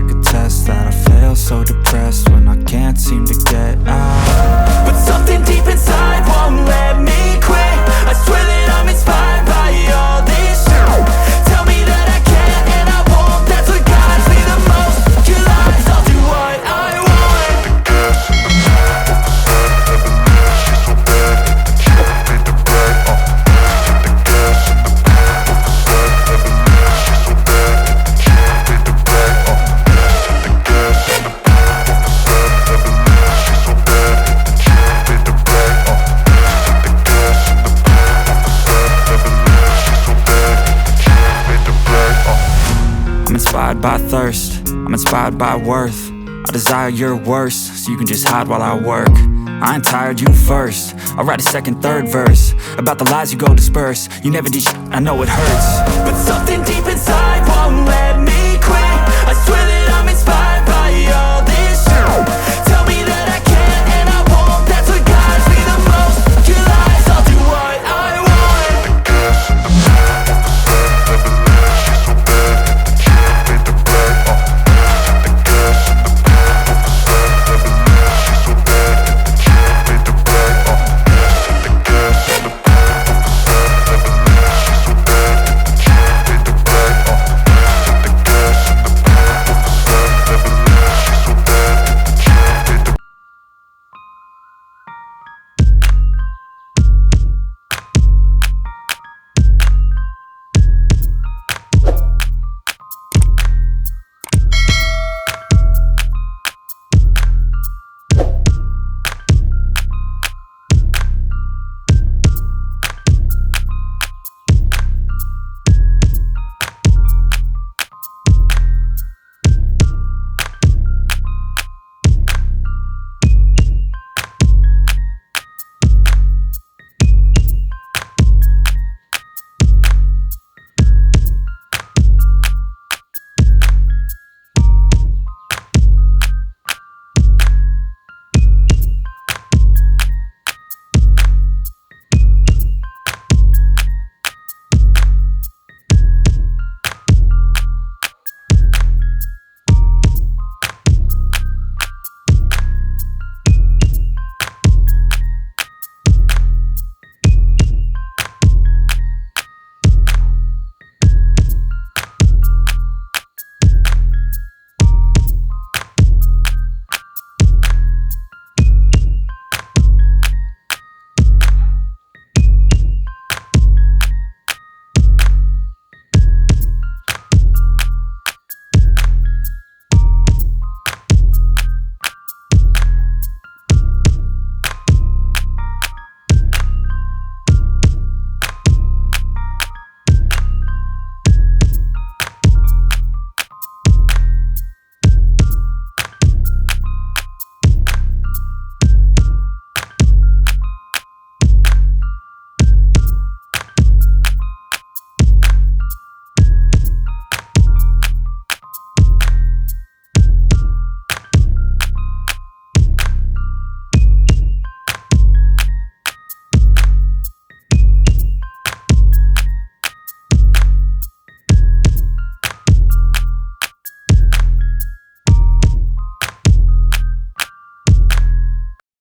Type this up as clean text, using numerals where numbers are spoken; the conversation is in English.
take a test that I fail, so depressed when I can't seem to get out. But something deep inside won't let me quit. I swear that I'm inspired by all this shit. Tell me that I can't and I won't. That's what guides me the most. Your lies, I'll do what I want. I'm inspired by thirst, I'm inspired by worth. I desire your worst, so you can just hide while I work. I ain't tired, you first. I'll write a second, third verse about the lies you go disperse. You never did shit, I know it hurts. But something deep inside won't let